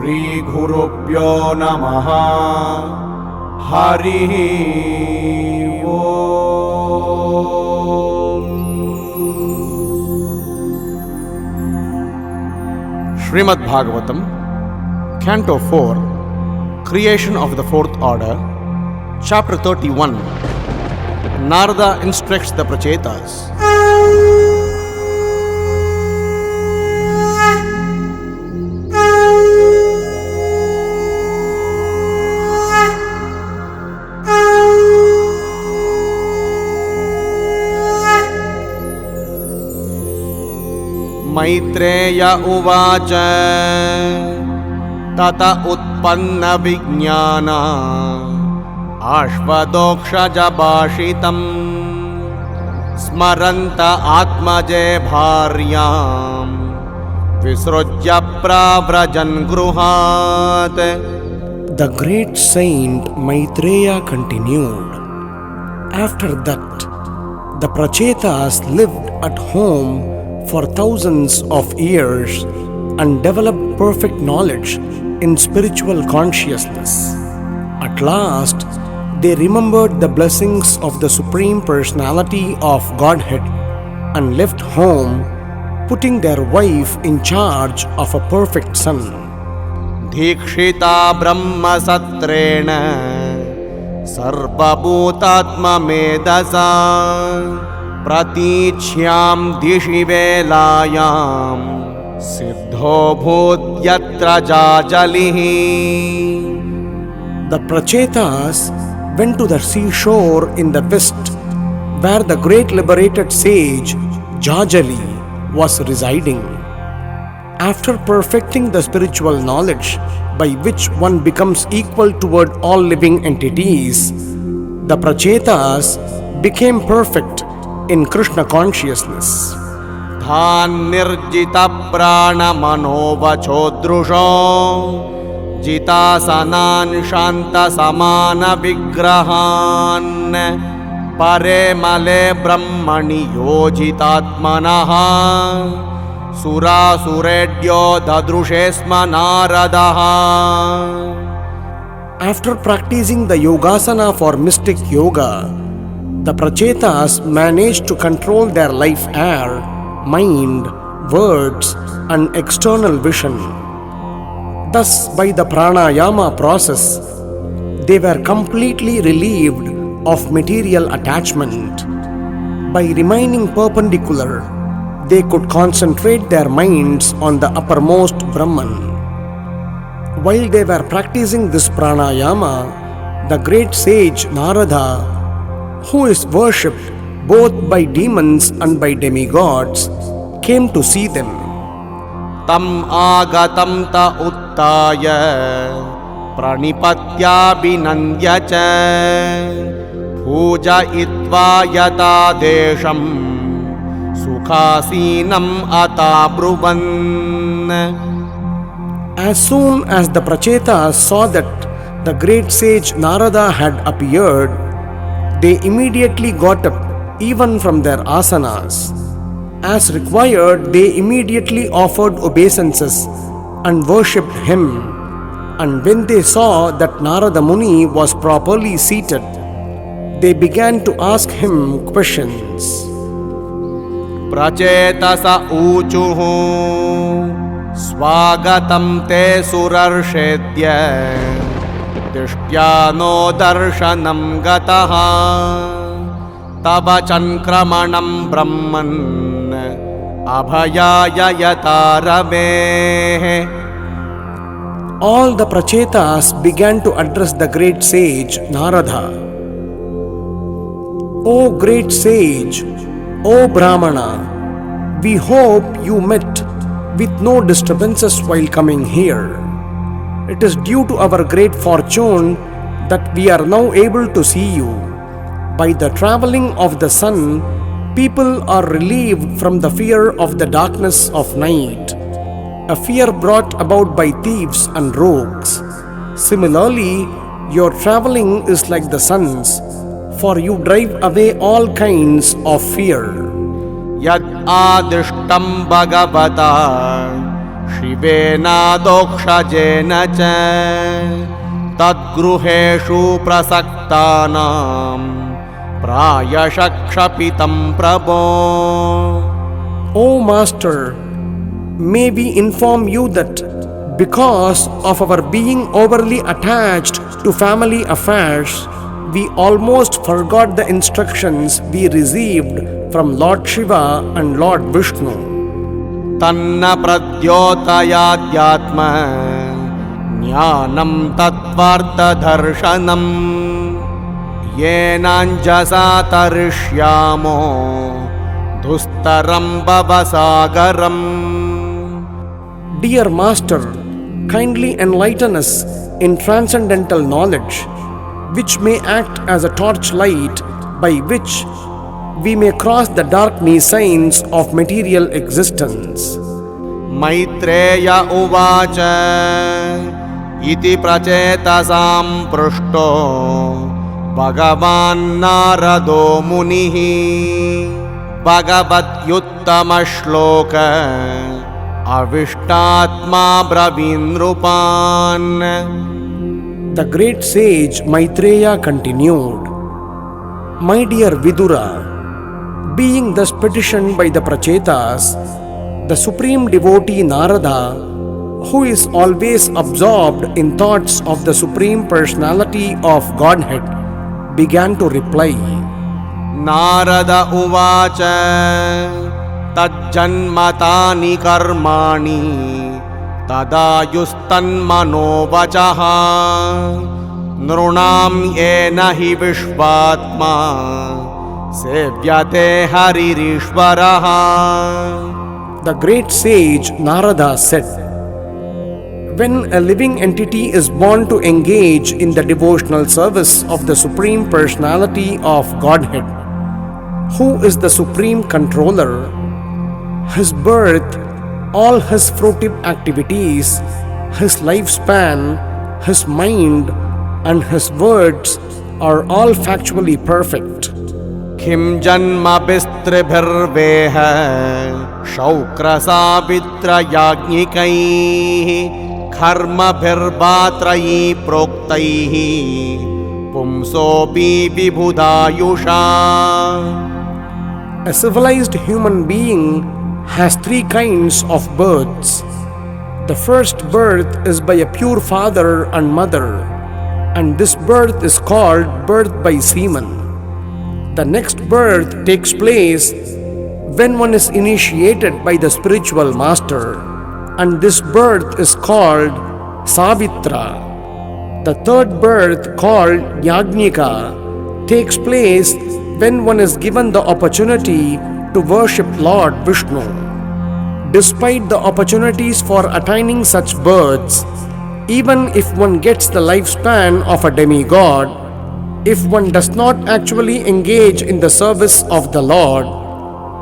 श्रीगुरुभ्यो नमः। हरिः ओम्। Śrīmad-Bhāgavatam, Canto 4, Creation of the Fourth Order, Chapter 31. Narada instructs the Prachetas. Maitreya उवाच तत उत्पन्न विज्ञान आश्वदोक्षज भाषितं स्मरन्त आत्मजे भार्यां विसृज्य प्राव्रजन् गृहात्. The great saint Maitreya continued. After that, the Prachetas lived at home for thousands of years and developed perfect knowledge in spiritual consciousness. At last, they remembered the blessings of the Supreme Personality of Godhead and left home, putting their wife in charge of a perfect son. Dikshita Brahma Satrena Sarvabhutatma Medasa Pratichyam dishi velayam siddho bhutyatra jajalihi. The Prachetas went to the seashore in the west, where the great liberated sage Jajali was residing. After perfecting the spiritual knowledge by which one becomes equal toward all living entities, the Prachetas became perfect in Krishna consciousness. Dhan nirjita prana manovachodrusho jitasanan shanta samana vigrahan pare male brahmani yojitatmanaha surasuredyo dadrushesma naradaha. After practicing the yogasana for mystic yoga, the Prachetas managed to control their life air, mind, words, and external vision. Thus, by the pranayama process, they were completely relieved of material attachment. By remaining perpendicular, they could concentrate their minds on the uppermost Brahman. While they were practicing this pranayama, the great sage Nārada, who is worshipped both by demons and by demigods, came to see them. Tam agatam ta uttaya pranipatya binandya cha puja itva yata desham sukhasinam atabruvan. As soon as the Prachetas saw that the great sage Narada had appeared, they immediately got up, even from their asanas. As required, they immediately offered obeisances and worshipped him. And when they saw that Narada Muni was properly seated, they began to ask him questions. Pracetasa uchuhu swagatam te surarshedya Dishtyano darshanam gataha tava chankramanam brahman abhayaya yatarave. All the Prachetas began to address the great sage Narada. O great sage, O Brahmana, we hope you met with no disturbances while coming here. It is due to our great fortune that we are now able to see you. By the traveling of the sun, people are relieved from the fear of the darkness of night, a fear brought about by thieves and rogues. Similarly, your traveling is like the sun's, for you drive away all kinds of fear. Yad adishtam bhagavata शिवेनादोक्षजेन च तद्गृहेषु प्रसक्तानां प्रायशक्षपितं प्रभो. O Master, may we inform you that because of our being overly attached to family affairs, we almost forgot the instructions we received from Lord Shiva and Lord Vishnu. तन्न प्रद्योतयाद्यात्म ज्ञानं तत्त्वार्थदर्शनम् येनाञ्जसा तरिष्यामो दुस्तरं भवसागरम्. Dear Master, kindly enlighten us in transcendental knowledge, which may act as a torchlight by which we may cross the dark nescience of material existence. Maitreya उवाच इति प्रचेतसां पृष्टो भगवान् नारदो मुनिः भगवत्युत्तमश्लोक अविष्टात्मा ब्रवीन्नृपान्. The great sage Maitreya continued, My dear Vidura, being thus petitioned by the Prachetas, the supreme devotee Narada, who is always absorbed in thoughts of the Supreme Personality of Godhead, began to reply. Narada uvacha tajjanmatani karmani tadayustanmano vachaha nrunam yena hi vishvatma sevyate haririshvaraha. The great sage Narada said, when a living entity is born to engage in the devotional service of the Supreme Personality of Godhead, who is the Supreme Controller, his birth, all his fruitive activities, his lifespan, his mind, and his words are all factually perfect. किं जन्मभिस्त्रिभिर्वेह शौक्रसावित्रयाज्ञिकैः कर्मभिर्भात्रैः प्रोक्तैः पुंसोऽपि विबुधायुषा. A civilized human being has three kinds of births. The first birth is by a pure father and mother, and this birth is called birth by semen. The next birth takes place when one is initiated by the spiritual master, and this birth is called Savitra. The third birth, called Yajnika, takes place when one is given the opportunity to worship Lord Vishnu. Despite the opportunities for attaining such births, even if one gets the lifespan of a demigod, if one does not actually engage in the service of the Lord,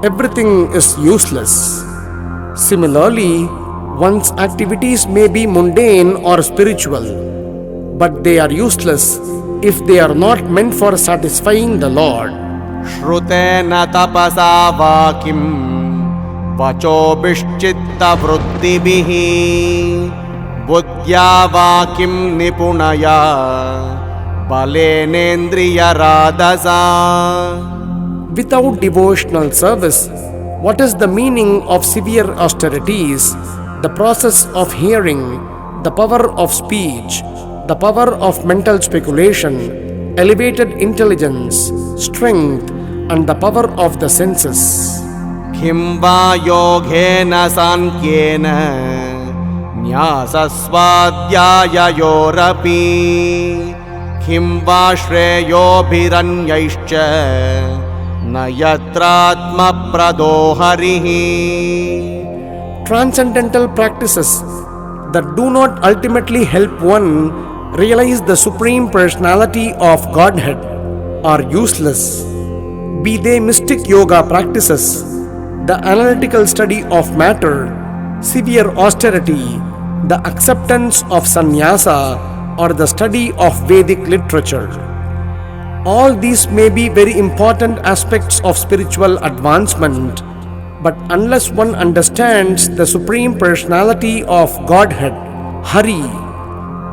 everything is useless. Similarly, one's activities may be mundane or spiritual, but they are useless if they are not meant for satisfying the Lord. श्रुतेन तपसा walking वचोभिश्चित्तवृत्तिभिः बुद्ध्या walking निपुणया बलेनेन्द्रियराधसा. Without devotional service, what is the meaning of severe austerities, the process of hearing, the power of speech, the power of mental speculation, elevated intelligence, strength, and the power of the senses? किं वा योगेन साङ्ख्येन न्यासस्वाध्याययोरपि किं वा श्रेयोभिरन्यैश्च न यत्रात्मप्रदो हरिः. Transcendental practices that do not ultimately help one realize the Supreme Personality of Godhead are useless. Be they mystic yoga practices, the analytical study of matter, severe austerity, the acceptance of sannyasa, or the study of Vedic literature. All these may be very important aspects of spiritual advancement, But unless one understands the Supreme Personality of Godhead, Hari,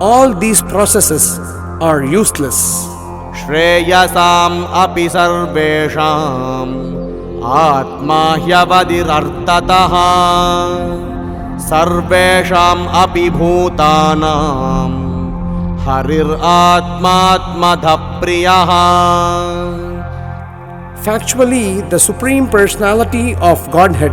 all these processes are useless. Shreyasam api sarvesham atma hyavadirartataha sarvesham api bhutanam harir atmatmadha priyaha. Factually, the Supreme Personality of Godhead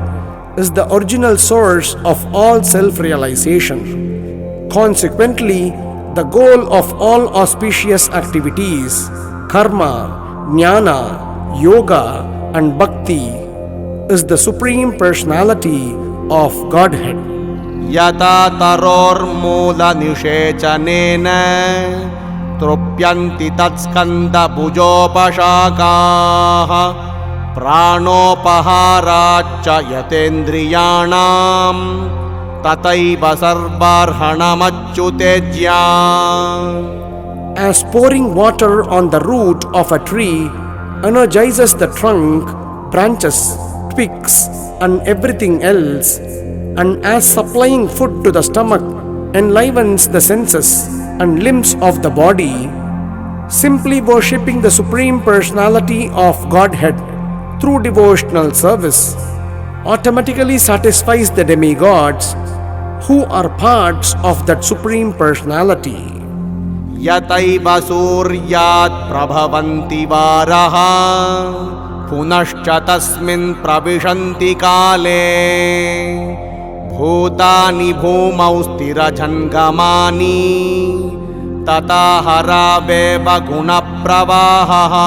is the original source of all self-realization. Consequently, the goal of all auspicious activities, karma, jnana, yoga, and bhakti, is the Supreme Personality of Godhead. Yata taror mula nishechanena trupyanti tatskanda bhujopashakaha pranopaharacha yatendriyanam tataiva sarvarhanamachyutejya. As pouring water on the root of a tree energizes the trunk, branches, twigs, and everything else, and as supplying food to the stomach enlivens the senses and limbs of the body, simply worshipping the Supreme Personality of Godhead through devotional service automatically satisfies the demigods who are parts of that Supreme Personality. Yataiva suryat prabhavanti varaha punascha tasmin pravishanti kale bhutani bhumau sthirajangamani tatahara guna pravaha.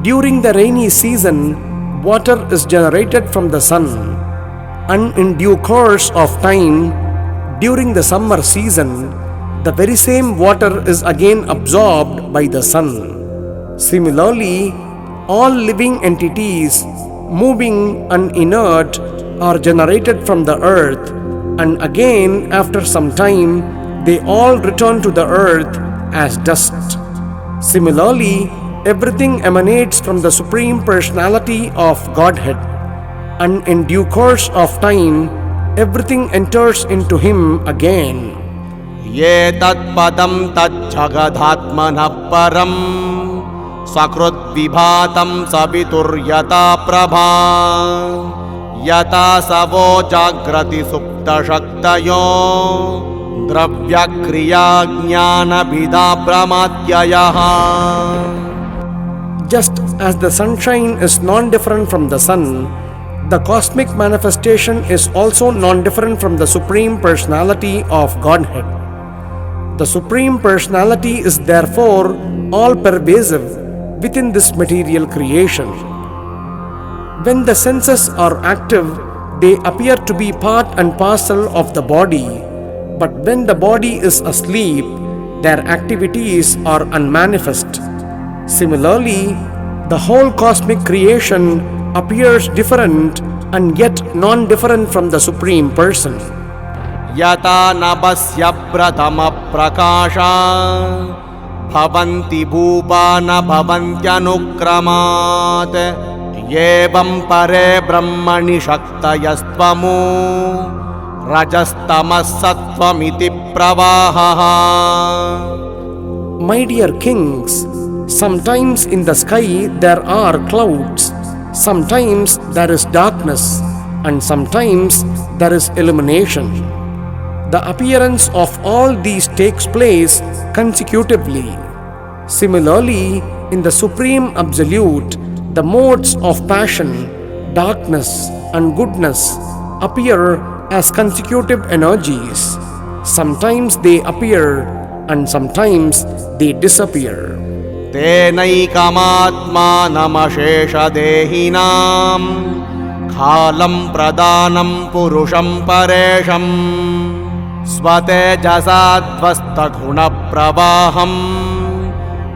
During the rainy season, water is generated from the sun, and in due course of time, during the summer season, the very same water is again absorbed by the sun. Similarly, all living entities, moving and inert, are generated from the earth, and again after some time they all return to the earth as dust. Similarly, everything emanates from the Supreme Personality of Godhead, and in due course of time everything enters into him again. Ye tat padam tat jagadhatmanah param sakrut vibhatam savitur yata prabha yata savo jagrati supta shaktayo dravya kriya jnana bhida brahmadyayaha. Just as the sunshine is non-different from the sun, the cosmic manifestation is also non-different from the Supreme Personality of Godhead. The Supreme Personality is therefore all-pervasive within this material creation. When the senses are active, they appear to be part and parcel of the body, but when the body is asleep, their activities are unmanifest. Similarly, the whole cosmic creation appears different and yet non-different from the Supreme Person. Yata nabasya prathama prakasha bhavanti bhupana bhavantyanukramat yevam pare brahmani shaktayastvamu rajastamas sattvamiti pravaha. My dear kings, sometimes in the sky there are clouds, sometimes there is darkness, and sometimes there is illumination. The appearance of all these takes place consecutively. Similarly, in the Supreme Absolute, the modes of passion, darkness, and goodness appear as consecutive energies. Sometimes they appear and sometimes they disappear. Tenaikamatmanamashesha dehinam khalam pradanam purusham paresham svatejasadvasta guna pravaham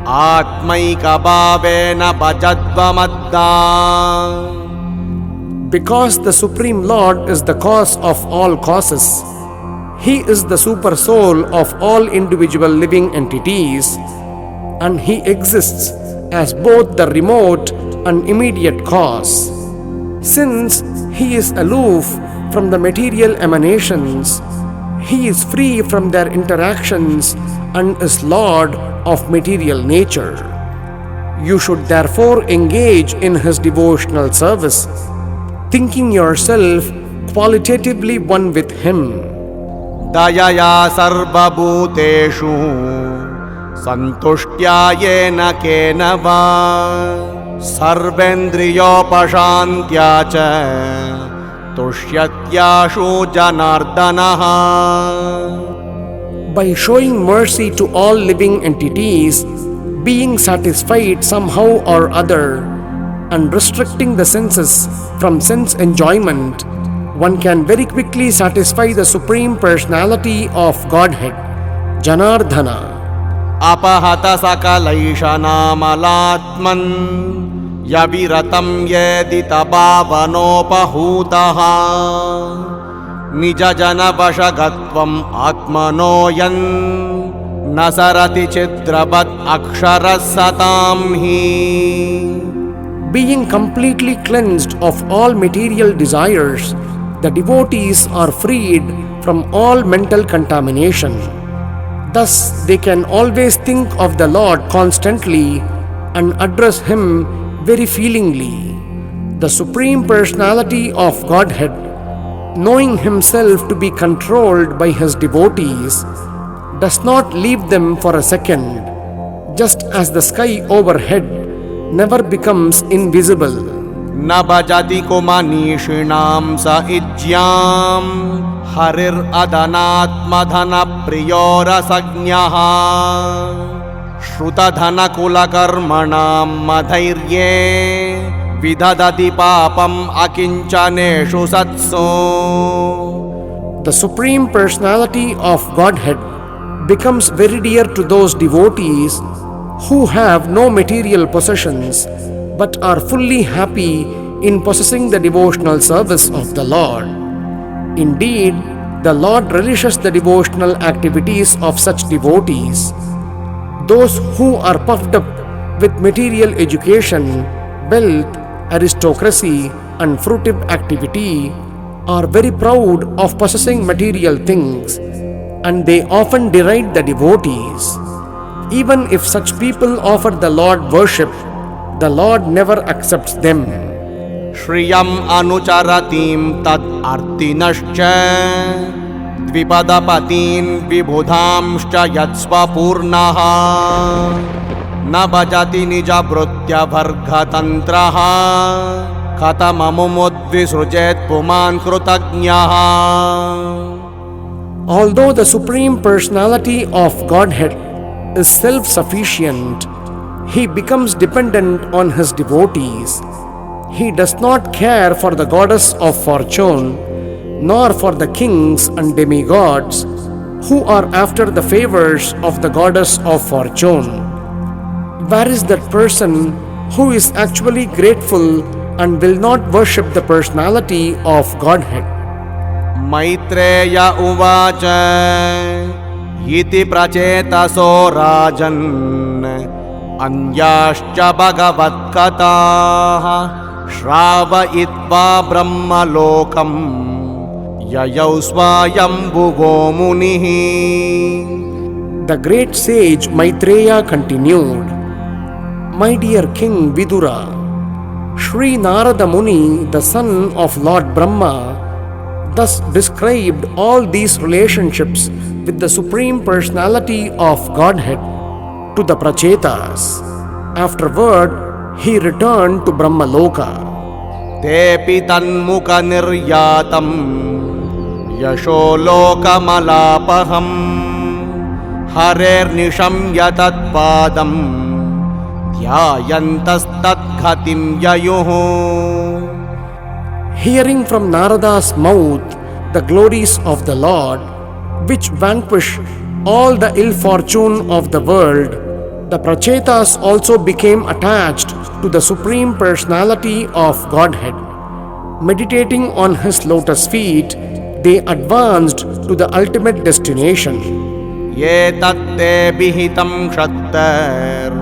atmaika bhavena bhajadvamadda. Because the Supreme Lord is the cause of all causes, He is the super soul of all individual living entities, and He exists as both the remote and immediate cause. Since he is aloof from the material emanations, he is free from their interactions and is Lord of material nature. You should therefore engage in his devotional service, thinking yourself qualitatively one with him. Dayaya sarvabhuteshu santushtya yena kena va sarvendriyopashantya cha tushyatyashu janardanaha. By showing mercy to all living entities, being satisfied somehow or other, and restricting the senses from sense enjoyment, one can very quickly satisfy the Supreme Personality of Godhead, Janardhana. Apahata sakalaishanamalatman yaviratam yedita bhavanopahutaha nija jana vashagatvam atmanoyan nasarati chidrabat aksharasatam hi. Being completely cleansed of all material desires, the devotees are freed from all mental contamination. Thus, they can always think of the Lord constantly and address Him very feelingly. The Supreme Personality of Godhead, knowing Himself to be controlled by His devotees, does not leave them for a second, just as the sky overhead never becomes invisible. न भजति कुमनीषिणां स इज्यां हरिरदनात्मधनप्रियो रसज्ञः श्रुतधनकुलकर्मणां मधैर्ये विदधति पापम् अकिञ्चनेषु सत्सु. The Supreme Personality of Godhead becomes very dear to those devotees who have no material possessions but are fully happy in possessing the devotional service of the Lord. Indeed, the Lord relishes the devotional activities of such devotees. Those who are puffed up with material education, wealth, aristocracy, and fruitive activity are very proud of possessing material things, and they often deride the devotees. Even if such people offer the Lord worship, the Lord never accepts them. Shriyam anucharatim tad artinascha dvipadapatin vibhudhamscha yatsvapurnaha na bhajati nija brutya vargatantraha katamamumudvisrujet puman krutagnyaha. Although the Supreme Personality of Godhead is self-sufficient, he becomes dependent on his devotees. He does not care for the goddess of fortune, nor for the kings and demigods who are after the favors of the goddess of fortune. Where is that person who is actually grateful and will not worship the personality of Godhead? Maitreya uvacha iti pracetaso rajan anyascha bhagavat kataha shravayitva brahmalokam yayau swayambhuvo munihi. The great sage Maitreya continued, My dear King Vidura, Sri Narada Muni, the son of Lord Brahma, thus described all these relationships with the Supreme Personality of Godhead to the Prachetas. Afterward, he returned to Brahmaloka. Tepi tanmuka niryatam yasholoka malapaham harer nisham yatat padam dhyayantastat ghatim yayuhu. Hearing from Narada's mouth the glories of the Lord, which vanquish all the ill fortune of the world, the Prachetas also became attached to the Supreme Personality of Godhead. Meditating on his lotus feet, they advanced to the ultimate destination. Ye tatte bihitam kshattar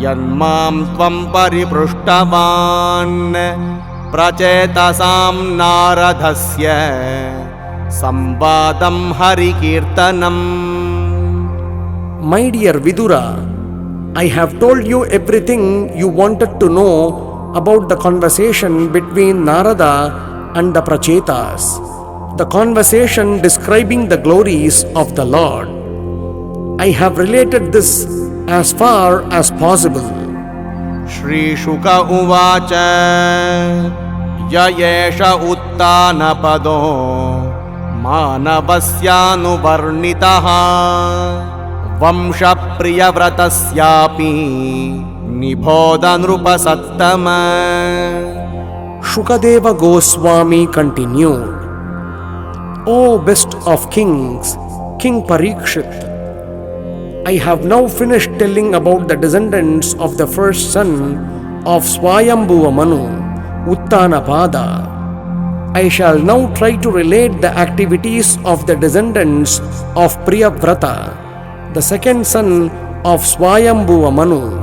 yanmam tvam pariprushtavan प्रचेतसां नारदस्य संवादं हरिकीर्तनम्. My dear Vidura, I have told you everything you wanted to know about the conversation between Narada and the Prachetas, the conversation describing the glories of the Lord. I have related this as far as possible. Shri Shuka uvacha yayesha uttanapado manavasyanuvarnitaha vamsha priyavratasyapi nibodha nrupasattama. Shukadeva Goswami continued, O best of kings, King Parikshit, I have now finished telling about the descendants of the first son of Swayambhuva Manu, Uttanapada. I shall now try to relate the activities of the descendants of Priyavrata, the second son of Swayambhuva Manu.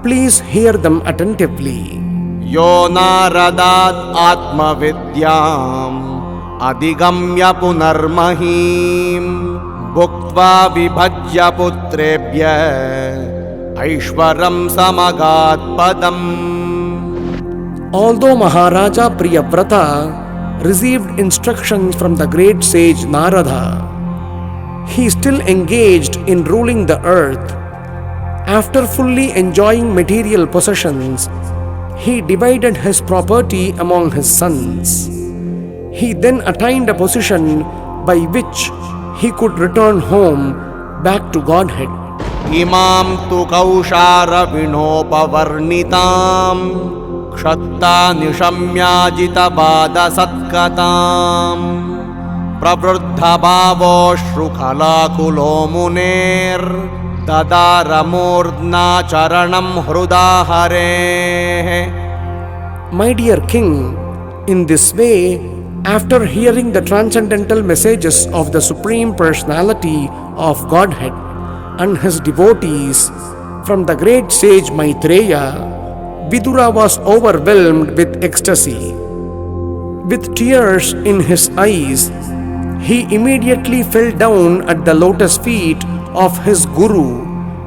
Please hear them attentively. Yo Naradat Atma Vidyam Adigamya Punarmahim Bhuktva Vibhajya Putrebhya Aishwaram Samagat Padam. Although Maharaja Priyavrata received instructions from the great sage Narada, he still engaged in ruling the earth. After fully enjoying material possessions, he divided his property among his sons. He then attained a position by which he could return home back to Godhead. Imam tu kaushara vinopavarnitam kshatta nishamyajita vada satkatam pravruddha bhavo shrukhala kulo muner dadara murdna charanam hrudahare. My dear king, in this way, after hearing the transcendental messages of the Supreme Personality of Godhead and his devotees from the great sage Maitreya, Vidura was overwhelmed with ecstasy. With tears in his eyes, he immediately fell down at the lotus feet of his Guru,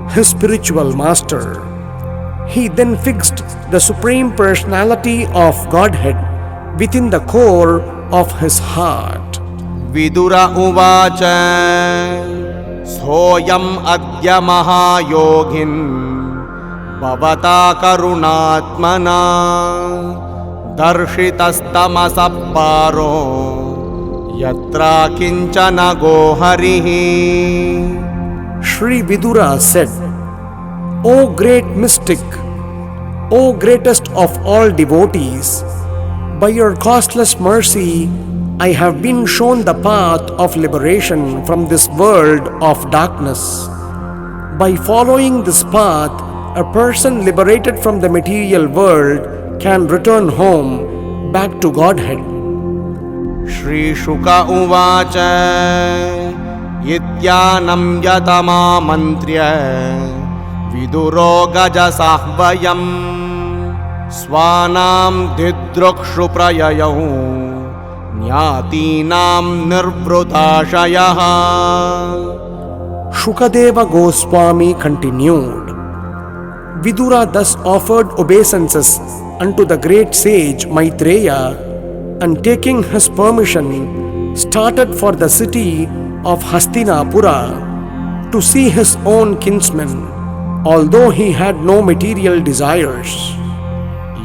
his spiritual master. He then fixed the Supreme Personality of Godhead within the core of his heart. Vidura uvacha soyam adya mahayogin bhavata karunatmana darshitastamasaparo yatra kinchana goharihi. Sri Vidura said, O great mystic, O greatest of all devotees, by your costless mercy, I have been shown the path of liberation from this world of darkness. By following this path, a person liberated from the material world can return home back to Godhead. Shri Shuka uvacha idyanam yatama mantriya viduro gaja sahvayam Swanam didrukshu prayayau Nyatinam nirvrutaṣayaha. Shukadeva Goswami continued, Vidura thus offered obeisances unto the great sage Maitreya and taking his permission started for the city of Hastinapura to see his own kinsmen, although he had no material desires.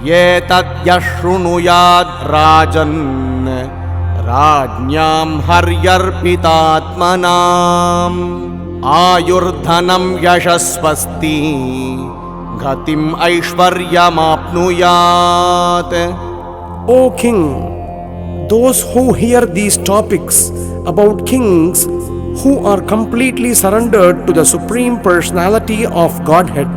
Ye tat yashrunuyad rajan rajnyam haryarpitatmanam ayurdhanam yashasvasti gatim aishwaryam apnuyat. O king, those who hear these topics about kings who are completely surrendered to the Supreme Personality of Godhead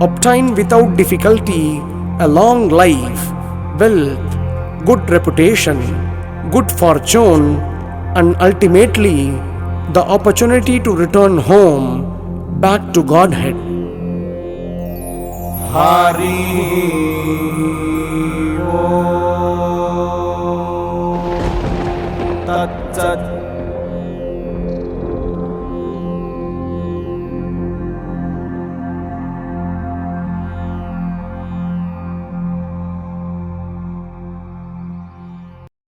obtain without difficulty a long life, wealth, good reputation, good fortune, and ultimately the opportunity to return home back to Godhead. Hari Om. तत्सत्